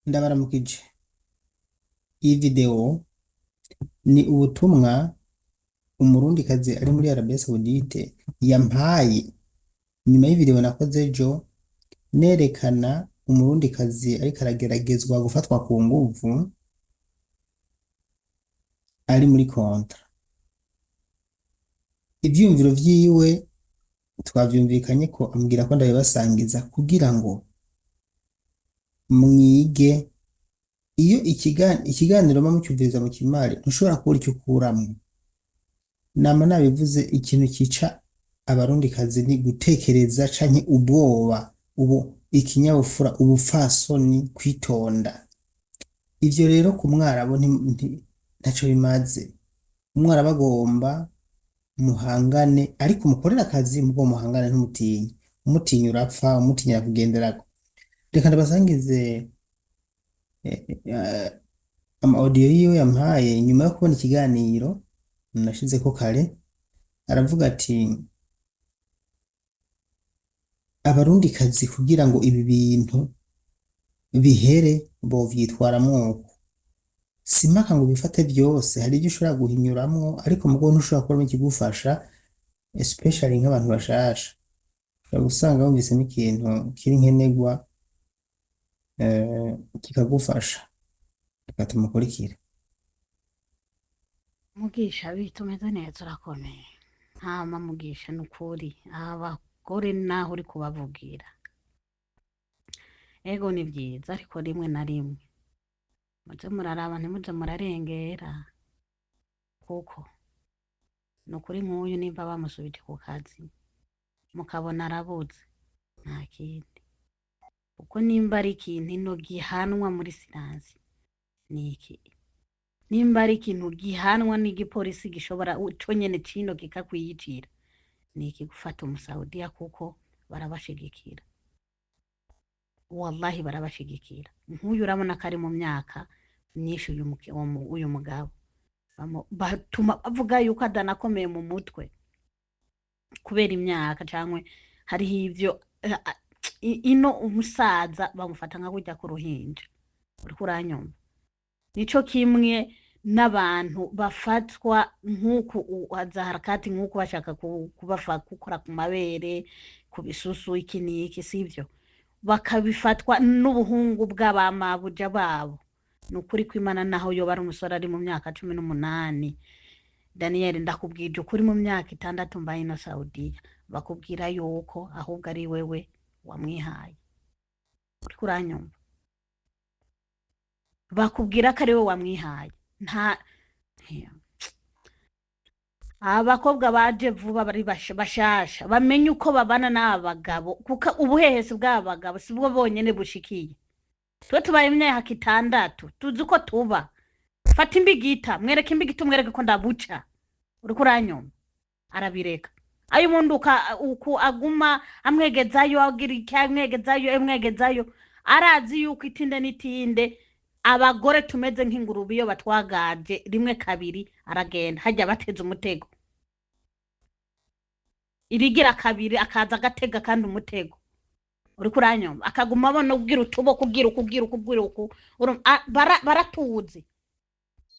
Ndabaramukije. Iyi video ni ubutumwa umurundikazi ari muri Arabie Saoudite yampaye nyuma y'ivideo nakoze ejo nerekana umurundikazi ariko arageragezwa gufatwa ku nguvu ari muri kontra. Ivyumviro vyiwe twavyumvikanye ko ambwira ko ndabibasangiza kugira ngo mwige. Iyo ikiganiro mucyumviriza mu kimari ntushobora kubura icyo ukuramwo. Nama nabivuze, ikintu kica abarundikazi ni gutekereza canke ubwoba, ikinyabupfura, ubupfasoni, kwitonda. Ivyo rero ku mwarabu ntaco bimaze. Umwarabu agomba muhangane, ariko mukorera akazi mugo muhangane, ntumutinye. Umutinye urapfa, umutinya kugenderako. Reka ndabasangize ama audio yiwe yampaye nyuma yo kubona ikiganiro nashizeko kare. Aravuga ati abarundikazi kugira ngo ibi bintu bihere bovyitwaramwo uko. Simpaka ngo bifate vyose, hari ivyo ushobora guhinyuramwo, ariko mugo ntushobora kuba ikigufasha, especially nk'abantu bashasha. Ushobora gusanga wumvise n'ikintu kiri nkenegwa kikagufasha. Reka tumukurikire. Mugisha bitumeze neza, urakomeye. Ntama Mugisha nukuri abagore naho uri kubavugira, ego ni vyiza, ariko rimwe na rimwe muze muraraba ntimuze murarengera, kuko nukuri nk'uyu nimba bamusubije ku kazi mukabona arabuze, nta kindi. Kuko nimba ari ikintu ino gihanwa muri siransi niki, nimba ari ikintu gihanwa n'igipolisi gishobora co nyene cino kikakwiyicira, niki gufata umusaudiya, kuko barabashigikira, wallahi barabashigikira. Nk'uyu urabona ko ari mu myaka myinshi, uyu mugabo batuma bavuga yuko adanakomeye mu mutwe kubera imyaka, cankwe hariho ivyo ino umusaza bamufata nka kurya ku ruhinja. Uriko uranyumva? Nico kimwe n'abantu bafatwa nk'uku za harakati, nk'uku bashaka gukora ku mabere, ku bisusu, iki n'iki, sivyo? Bakabifatwa n'ubuhungu bw'abamabuja babo. Nukuri kw'Imana, naho yoba ari umusore ari mu myaka 18, Daniel, ndakubwije ukuri, mu myaka 6 mbaye ino Saudiya, bakubwira yuko ahubwo ari wewe wamwihaye. Uriko uranyumva? Bakubwira ko ari we wamwihaye. Nta abakobwa baje vuba bari bashasha bamenye uko babana n'abagabo, kuko ubuhehesi bw'abagabo sibwo bonyene bushikiye. Twe tubaye imyaka 6 tuzi uko tuba. Fata imbigita, mwereke imbigita, umwereke ko ndabuca. Uriko uranyumva? Arabireka. Ayo munduka uku aguma amwegezayo, agira icyamwegezayo, emwegezayo, arazi yuko itinde n'itinde abagore tumeze nk'ingurube iyo batwagaje rimwe kabiri aragenda, hajya bateze umutego. Irigira kabiri akaza agatega kandi umutego. Uriko uranyumva? Akaguma abona ubwira utubo kugira uku baratuzi.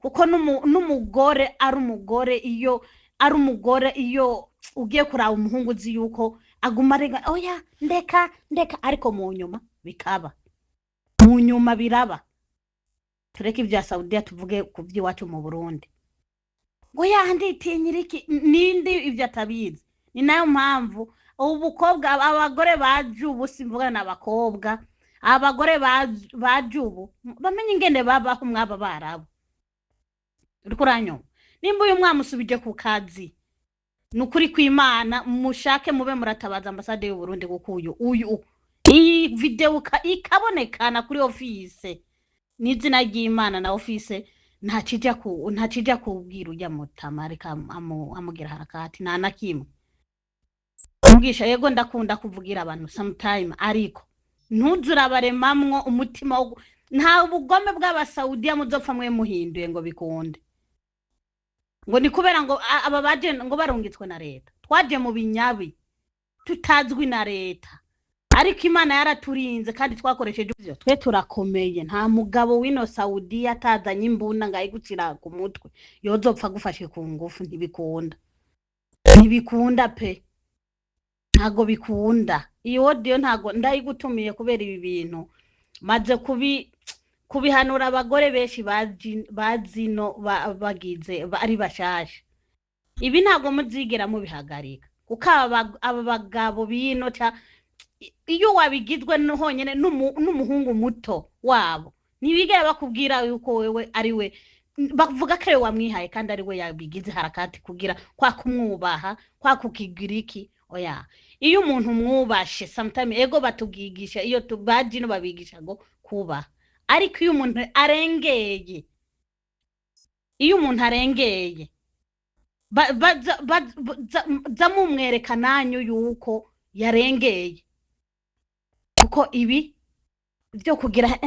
Kuko n'umugore ari umugore, iyo ari umugore, iyo ugiye kuraba umuhungu uzi yuko aguma arenga, oya ndeka, ariko mu nyuma bikaba, mu nyuma biraba. Tureke ibya Saudiya tuvuge ku by'iwacu mu Burundi. Ngo yanditinyira iki nindi ibyo atabizi. Ni nayo mpamvu ubukobwa abagore bajubu, simvuga n'abakobwa, abagore bajubu bamenye ingene babaho mwaba barabo. Uriko uranyumva? Nimba uyu mwamusubije ku kazi, nukuri kw'Imana mushake mube muratabaza ambasade y'u Burundi, kuko uyu iyi video ikabonekana kuri office n'izina ry'Imana na office, ntacija kubwira ujya mutamarika amugira harakati nta nakimwe. Mugisha, yego ndakunda kuvugira abantu sometime, ariko ntuzura baremamwo umutima wo nta bugome bw'abasaudiya muzopfa mwe muhinduye ngo bikunde. Ngo ni kubera ngo aba baje ngo barungitswe na leta. Twaje mu binyabi tutazwi na leta. ariko imana yaraturinze kandi twakoresheje ivyo twe turakomeye nta mugabo wino Saudi atazanye imbunda ngo ayigucira ku mutwe yozopfa gufashe ku ngufu ntibikunda pe ntago bikunda iyo audio ntago ndayigutumiye kubera ibi bintu maze kubihanura abagore benshi bazino bagize ari bashasha ibi ntago muzigera mubihagarika kuko aba bagabo bino iyo wabigizwe honyene n'umuhungu muto wabo ntibigera bakubwira yuko wewe ari we bavuga ko wamwihaye kandi ari we yabigize harakati kugira kwa kumwubaha kwa kukigiriki oya iyo umuntu mwubashe sometimes ego batugigisha iyo tubaji no babigisha ngo kuba ariko iyo umuntu arengeye zamumwereka nanyu yuko yarengeye kuko ibi byo kugira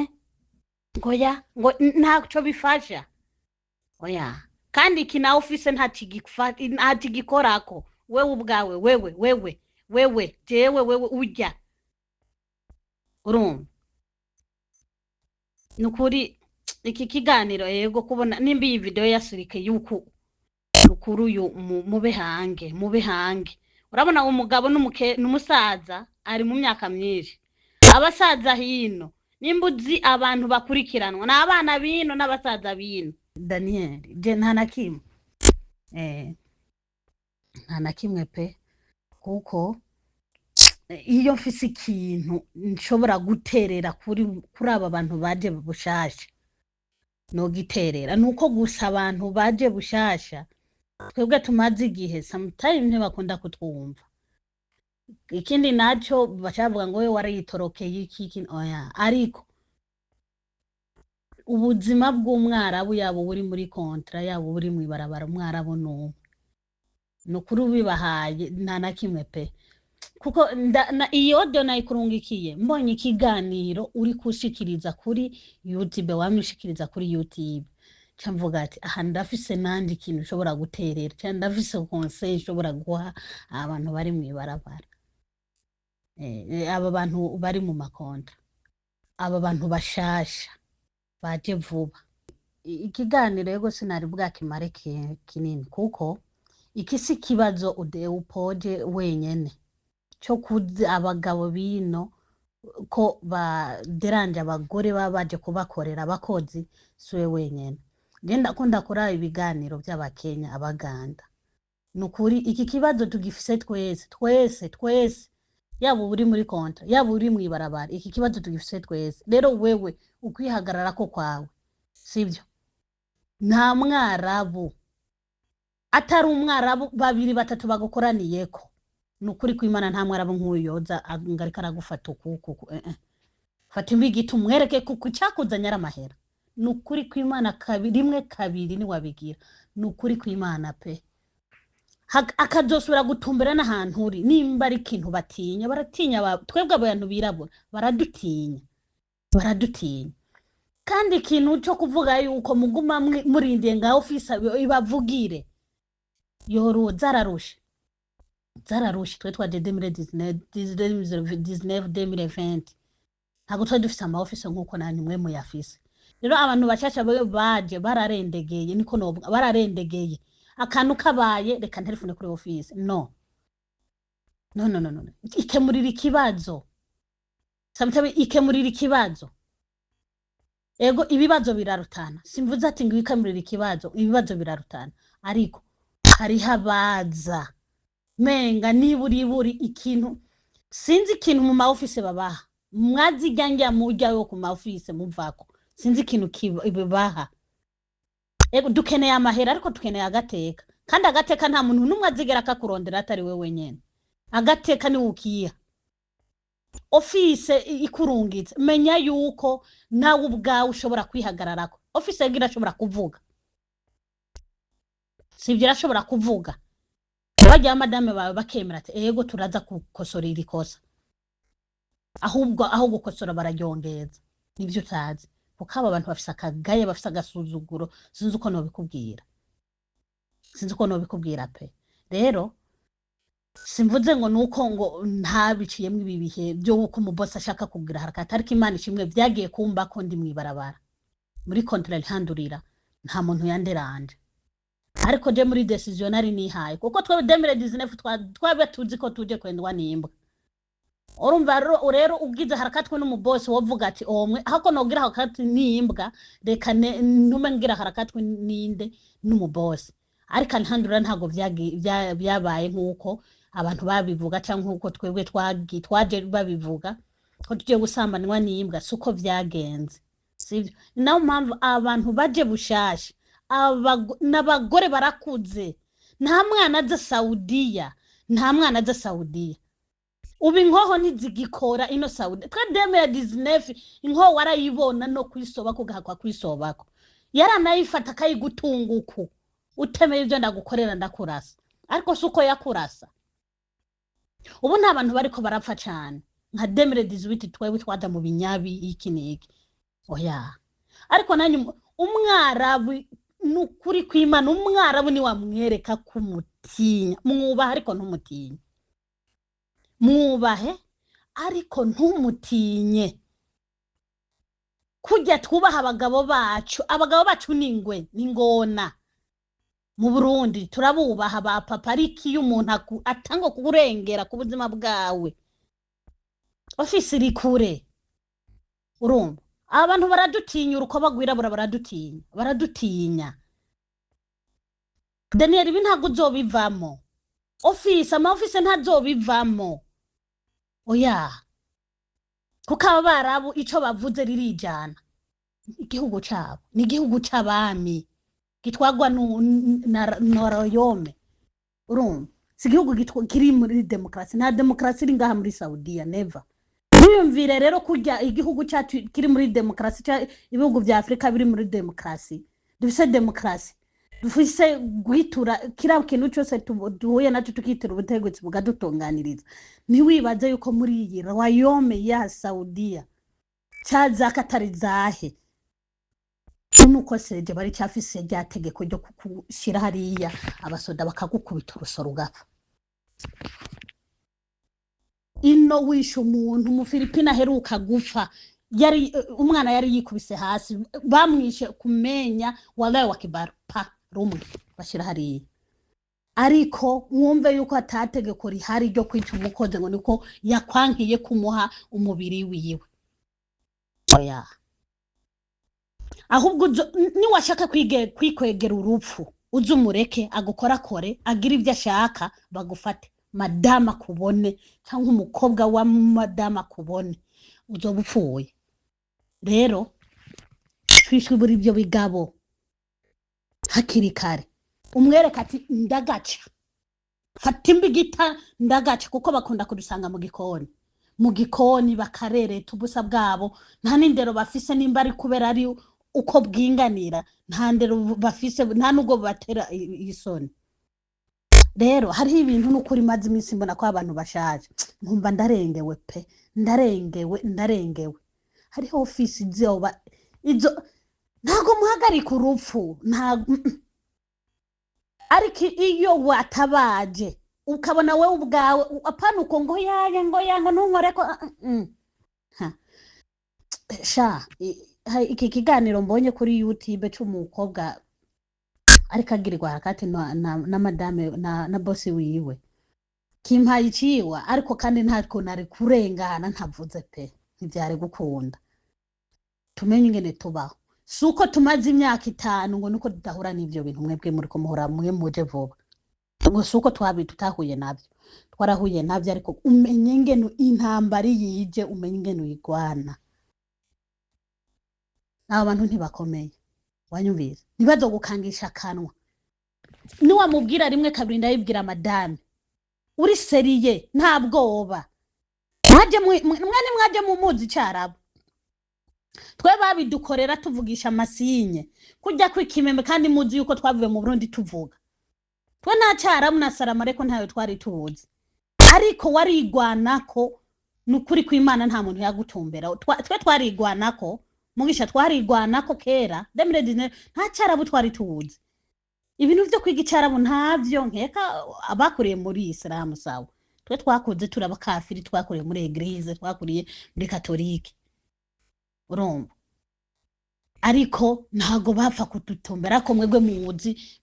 ngo ntaco bifasha oya kandi iki na office ntagikorako wewe ubwawe wewe jewe urya urumva nukuri iki kiganiro yego kubona nimba iyi video yasurike yuko nukuri uyu mube hange urabona umugabo n'umusaza ari mu myaka myinshi abasaza hino nimba uzi abantu bakurikiranwa n'abana bino n'abasaza bino Daniel je nta nakimwe pe kuko iyo mfise ikintu nshobora guterera kuri aba bantu baje bushasha no giterera nuko gusa abantu baje bushasha twebwe tumaze igihe sometimes ntibakunda kutwumva ikindi naco bacavuga ngo we warayitorokeye iki oya ariko ubuzima bw'umwarabu yabo buri muri kontra yabo buri mu ibarabara umwarabu no kuri ubibahaye nta nakimwe pe kuko iyo audio nayikurungikiye mbonye ikiganiro uri kushikiriza kuri YouTube wamwishikiriza kuri YouTube camvuga ati aha ndafise nandi ikintu ushobora guterera cyane ndafise conseil ushobora guha abantu bari mu ibarabara aba bantu bari mu makontra aba bantu bashasha baje vuba ikiganiro yego sinari bwakimare kinini kuko ikisi kibazo upoje wenyene cyo kuzi abagabo bino ko baderanje abagore babaje kubakorera abakozi siwe wenyene genda kunda kora ibiganiro by'abakenya abaganda nukuri iki kibazo tugifise twese yabo uri muri kontra yabo uri mu ibarabara iki kibazo tugifise twese rero wewe ukwihagarara ko kwawe sivyo nta mwarabu atari umwarabu babiri batatu bagukoraniyeko nukuri kw'Imana nta mwarabu nk'uyoza ngarika aragufata ukuku fata imbigiti umwereke kuko cyakuzanya aramahera nukuri kw'Imana rimwe kabiri ni wabigira nukuri kw'Imana pe akazosubira gutumbera n'ahantu uri nimba ari ikintu baratinya twebwe abantu birabura baradutinya kandi ikintu cyo kuvuga yuko muguma murindiye nga office ibavugire yoro zararushe twe twaje 2019 ntabwo twari dufise ama office nkuko nanyu mwe muyafise rero abantu bashasha baje bararendegeye niko novuga bararendegeye akantu kabaye reka telefone kuri office no ikemurira ikibazo sometimes ikemurira ikibazo ego ibibazo birarutana simvuze ati ngo ikemurira ikibazo ibibazo birarutana ariko hari habaza menga niburi ikintu sinzi ikintu mu ma office babaha mwazigangira mujya yo ku ma office muvako sinzi ikintu kibaha ego dukeneye amahera ariko dukeneye agateka kandi agateka nta muntu numwe azigera akakurondera atari we wenyene agateka ni ukiya office ikurungitse menya yuko nawe ubwawe ushobora kwihagararako office yagira ashobora kuvuga sivyo ashobora kuvuga bajya madame bawe bakemera ati ego turaza kukosora iri kosa ahubwo aho gukosora bararyongeza nivyo utazi kuko aba bantu bafise akagaye bafise agasuzuguro sinzi uko nobikubwira pe rero simvuze ngo nuko ngo ntabiciyemo ibi bihe byo uko umubosi ashaka kugira harakati ariko Imana ishimwe byagiye kumba ko ndi mwibarabara muri contrat handurira nta muntu yanderanje ariko je muri decision nari nihaye kuko twe 2019 twabe tuzi ko tuje kwendwa nimbwa urumva rero ugize harakatwe n'umubosi wovuga ati omwe hako nogira harakati nimbwa reka nume ngira harakatwe ninde n'umubosi ariko nhandura ntago byabaye nkuko abantu babivuga cyangwa nkuko twebwe twaje babivuga ko tuje gusambanwa n'imbwa suko byagenze sivyo naho mpamvu abantu baje bushasha n'abagore barakuze nta mwana aza Saudiya ubu inkoho ntizigikora ino Saudi twe 2019 inkoho warayibona no kwisoba kugahakwa kwisobako yaranayifata kayigutunguku utemeye ibyo ndagukorera ndakurasa ariko suko yakurasa ubu nta bantu bariko barapfa cyane nka 2018 twebwe twada mu binyabi iki niki oya ariko nanyu umwarabu nukuri kw'Imana umwarabu ni wamwereka kumutinya mwubaha ariko ntumutinye mwubahe ariko ntumutinye kujya twubaha abagabo bacu ningwe ningona mu Burundi turabubaha ba papa ariko iyo umuntu atanga kurengera ku buzima bwawe ofisi iri kure urumva abantu baradutinya uruko bagwirabura baradutinya Daniel ibi ntago uzobivamo ofisi ntazobivamo oya kuko abarabu ico bavuze ririjana igihugu cyabo ni igihugu cy'abami gitwagwa na royome urumva si igihugu kiri muri demokrasi nta demokrasi iri ngaha muri Saudiya never Niyumvire rero kujya igihugu cyacu kiri muri demokrasi ibihugu bya Afrika biri muri demokrasi dufise demokrasi dufise guhitura kira kintu cyose duhuye naco tukitira ubutegetsi bugadutunganiriza ni wibaze yuko muri iyi royaume ya Saudiya cyaza katari zahe nuko seje bari cyafise ryategeko ryo kushira hariya abasoda bakagukubita urusoro ugapfa ino wisho umuntu mu Filipina heruka gupfa yari umwana yari yikubise hasi bamwishe kumenya wallahi wakibaru pa rumwe bashira hariya ariko mwumve yuko atategeko rihari ryo kwica umukoze ngo niko yakwankiye kumuha umubiri wiwe oya ahubwo ni washaka kwikwegera urupfu uzumureke agukora kore agira ibyo ashaka bagufate madama kubone cyangwa umukobwa wa madama kubone uzobupfuye rero twishwe buri byo bigabo hakiri kare umwereka ati ndagaca fata imbigita ndagaca kuko bakunda kudusanga mu gikoni bakarere tubusa bwabo nta nindero bafise nimba ari kubera ari uko bwinganira nta ndero bafise nta nubwo batera isoni rero hari ibintu n'ukuri mazi iminsi mbona ko abantu bashaje nkumva ndarengewe pe ndarengewe hariho ofisi zoba izo ntago muhagarika urupfu ntago ariko iyo watabaje ukabona we ubwawe apana uko ngo yanga ntunkore ko sha iki kiganiro mbonye kuri YouTube cy'umukobwa ariko agirirwa harakati na madame na boss wiwe kimpaye iciwa ariko kandi ntako nari kurengana ntavuze pe ntibyari gukunda tumenye ingene tubaho suko tumaze imyaka 5 ngo nuko tudahura n'ivyo bintu mwebwe muri ko muhora muje vuba ngo suko tutahuye nabyo twarahuye nabyo ariko umenye ingene intambari yije umenye ingene uyigwana abantu ntibakomeye wanyumvise nibazo gukangisha kanwa niwa mubwira rimwe kabiri ndayibwira madame uri seriye nta bwoba mwaje mu muzi cyarabo twe babidukorera tuvugisha amasinye kujya kwikimeme kandi muzi yuko twavuye mu Burundi tuvuga twe nta cyaramu na salama reko ntayo twari tubuzi ariko warigwanako nukuri kw'Imana nta muntu yagutumbera twe twarigwanako mugisha twarigwanako kera 2019 nta cyarabu twari tubuzi ibintu vyo kwiga icarabu ntavyo nkeka abakuriye muri Isilamu sawa, twe twakuze turi abakafiri, twakuriye muri eglise, twakuriye muri katolike, urumva, ariko ntago bapfa kudutombera ko mwebwe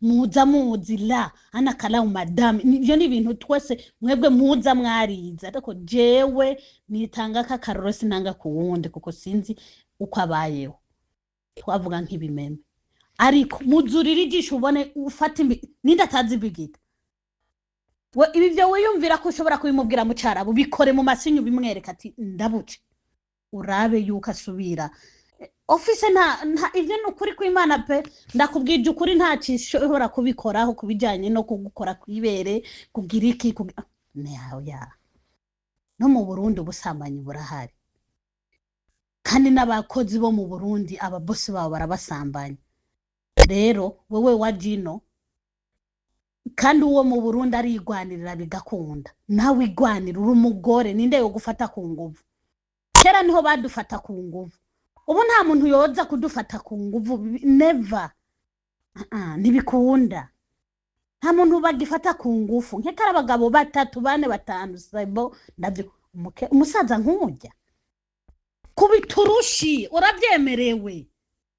muzi la ana kalamu madame, ivyo ni ibintu twese mwebwe muza mwarize, ariko jewe nitanga k'akaroro sinanga ku wundi kuko sinzi uko abayeho, twavuga nk'ibimeme, ariko muzurira ijisho ubone ufata ninde atazi imbigita, ibi vyo wiyumvira ko ushobora kubimubwira mu carabu, bikore mu masinyu bimwereka ati ndabuce, urabe yuko asubira ofise nta ivyo nukuri kw'Imana pe, ndakubwije ukuri nta cishobora kubikoraho kubijanye no kugukora kwibere kugira iki ya no mu Burundi ubusambanyi burahari, kandi n'abakozi bo mu Burundi ababosi babo barabasambanya, rero wewe wa Jino kandi uwo mu Burundi arigwanirira bigakunda, nawe igwanira, uri umugore ninde yo gufata ku nguvu, kera niho badufata ku nguvu, ubu nta muntu yoza kudufata ku nguvu, never, ntibikunda, nta muntu bagifata ku ngufu, nkeka abagabo 3 4 5 sebo ndavyo, umusaza nk'umurya kubiturushi urabyemerewe,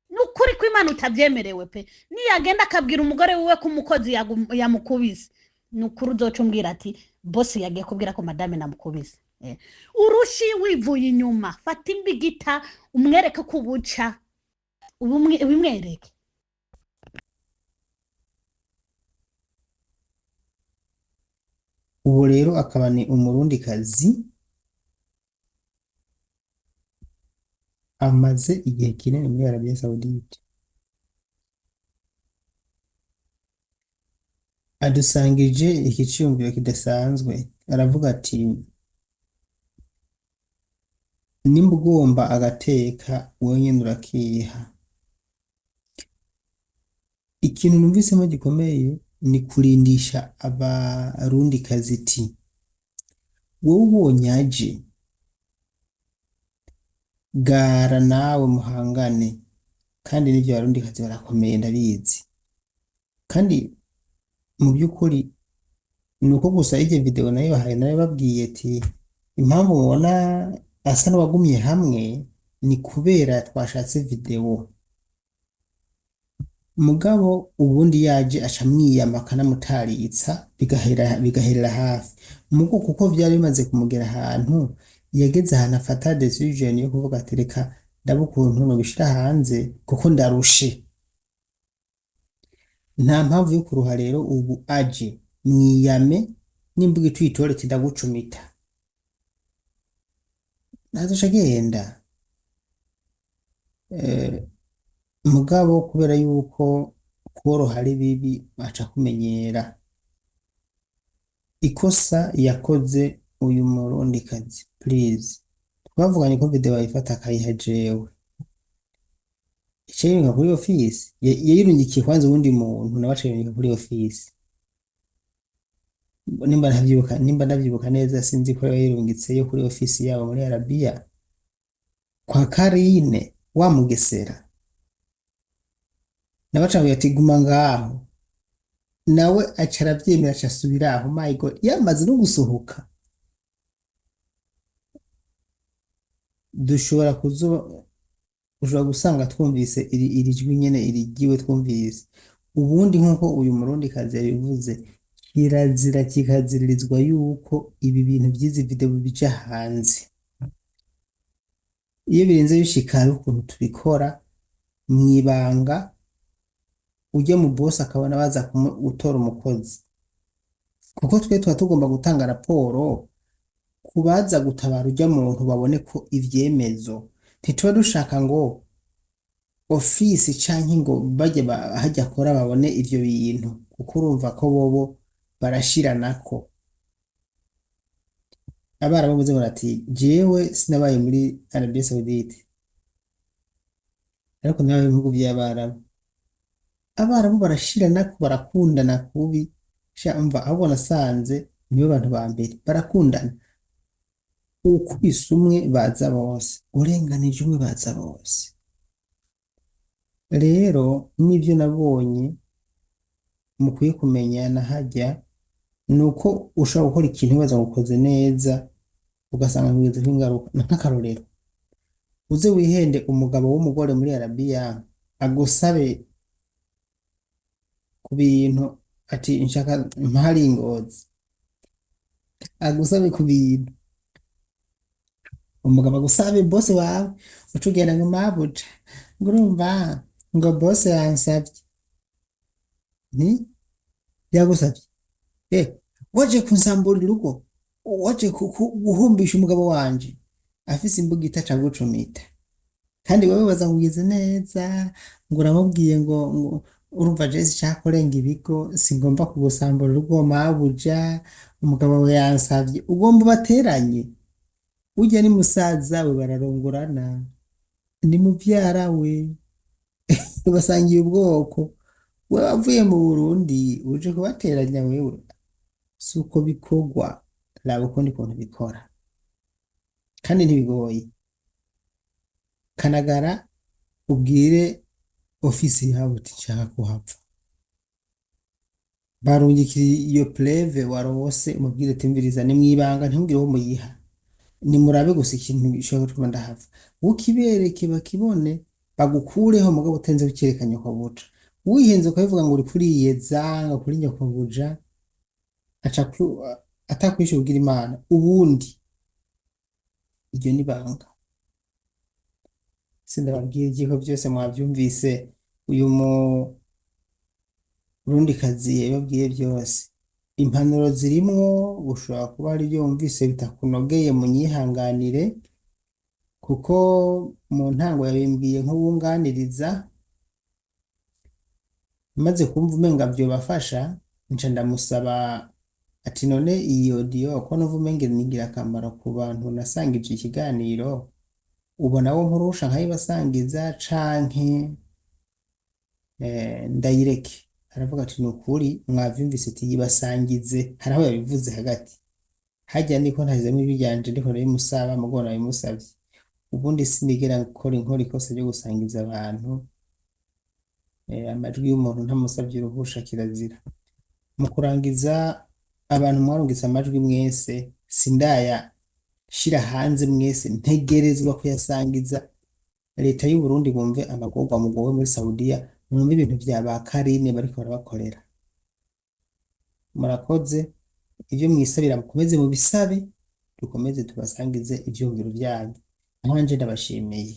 nukuri kw'Imana utabyemerewe pe, niyagenda akabwira umugore wiwe ko umukozi yamukubise, nukuri uzoca umbwira ati boss yagiye kubwira ko madame namukubise, urushi wivuye inyuma, fata imbigita umwereke ko ubuca, ubimwereke. ubu rero akaba ni umurundikazi amaze igihe kinini muri Arabia Saudite, adusangije iki ciyumviro kidasanzwe, aravuga ati nimba ugomba agateka wowe nyene urakiha, ikintu numvisemo gikomeye ni kurindisha abarundikazi iti wowe ubonye aje gara nawe muhangane, kandi n'ivyo barundikazi barakomeye ndabizi, kandi mu by'ukuri nuko gusa ije video nayo bahaye nayo babwiye ati impamvu mubona asa n'abagumye hamwe ni kubera twashatse video, mugabo ubundi yaje aca mwiyama akanamutaritsa bigaherera hafi, mugo kuko vyari bimaze kumugera ahantu yageze ahantu afata decision yo kuvuga ati reka ndabukuntu nobishira hanze kuko ndarushe, nta mpamvu yo kuruha rero, ubu aje mwiyame, nimbuga itwitore ndagucumita nazoca agenda, mugabo kubera yuko kworoha ari bibi aca kumenyera, ikosa yakoze uyu murundikazi please, twavuganye ko video bayifata akayiha jewe, icayirunga kuri office, yayirungikiye kwanza uwundi muntu nawe acayirungika kuri office, nimba ndavyibuka neza, sinzi ko yayirungitseyo kuri office yabo muri Arabia kwa Karine wa Mugesera, nawe acavuye ati guma ngaho, nawe aca aravyemera aca asubira aho, my god, yamaze no gusohoka. Ushobora gusanga twumvise iri jwi nyene irigiwe twumvise, ubundi nk'uko uyu murundikazi yabivuze, kirazira kikaziririzwa yuko ibi bintu by'izi video bija hanze, iyo birenze bishika hari ukuntu tubikora mwibanga, ujye mu boss akabona baza gutora umukozi, kuko twe tuba tugomba gutanga raporo kubaza gutabara ujya muntu babone ko ivyemezo, ntituba dushaka ngo office canke ngo bajye hajya kora babone ivyo bintu, kuko urumva ko bobo barashiranako. Abarabu bavuze bati jewe sinabaye muri Arabia Saudite, ariko nawe ibihugu by'Abarabu barashiranako, barakundana kubi, umva abo nasanze nibo bantu ba mbere barakundana, ukubise umwe baza bose, urenganije umwe baza bose. Rero n'ivyo nabonye mukwiye kumenyana hajya ni uko ushobora gukora ikintu wibaza ngo ukoze neza ugasanga bigizeho ingaruka. Nk'akarorero, uze wihende umugabo w'umugore muri Arabiya agusabe ku bintu, ati nshaka mpari ingozi, agusabe ku bintu, umugabo agusabe bose wawe, uca ugenda ngo mabuja, ngo urumva ngo bose yansabye, nti yagusabye, waje kunsamburira urugo, waje guhumbisha umugabo wanje, afise imbuga itaca gucumita, kandi wowe baza kugize neza, ngo uramubwiye ngo urumva je sinshaka kurenga ibigo, singomba kugusambura urugo mabuja, umugabo we yansavye, ugomba ubateranye, urya ni musaza we bararongorana, ni muvyara we, basangiye ubwoko, wewe wavuye mu Burundi uje kubateranya wewe, si uko bikorwa. Raba ukundi kuntu bikora kandi ntibigoye. Kanagara ubwire ofisi yawe uti nshaka kuhapfa, barungikira iyo preve warose, umubwire ati mviriza ni mwibanga, ntimubwire uwo muyiha, nimurabe gusa ikintu gishobora gutuma ndahava, ukibereke bakibone bagukureho, mugabo utenze ukerekanye ko buca, wihenze ukabivuga ngo uri kuriyeza ngo kuri nyokobuja, aca atakwishe kugira Imana, ubundi iryo ni banga. Sindababwira igiko byose mwabyumvise, uyu murundikazi yababwiye byose, impanuro zirimwo, ushobora kuba ari byo wumvise bitakunogeye, munyihanganire, kuko mu ntango yabimbwiye nk'uwunganiriza, maze kumva umenga byobafasha, nca ndamusaba ati none iyi audio ko numva umenga ni ingirakamaro ku bantu nasangije ikiganiro, ubona wo nkurusha nkayibasangiza canke ndayireke? Aravuga ati ni ukuri mwavyumvise, ati yibasangize, hari aho yabivuze hagati, hajya niko ntazemo ibijyanje, ndiko ndabimusaba mugona nabimusavye, ubundi sinigera nkora ikosa ryo gusangiza abantu amajwi y'umuntu ntamusavye uruhusha, kirazira. Mu kurangiza, abantu mwarungitse amajwi mwese sindaya shira hanze, mwese ntegerezwa kuyasangiza leta y'u Burundi, bumve amagorwa mugowe muri Saudiya, mwumve ibintu vya ba Karine bariko barabakorera. Murakoze, ivyo mwisabira mukomeze mu bisabe, dukomeze tubasangize ivyumviro vyanyu, nanje ndabashimiye.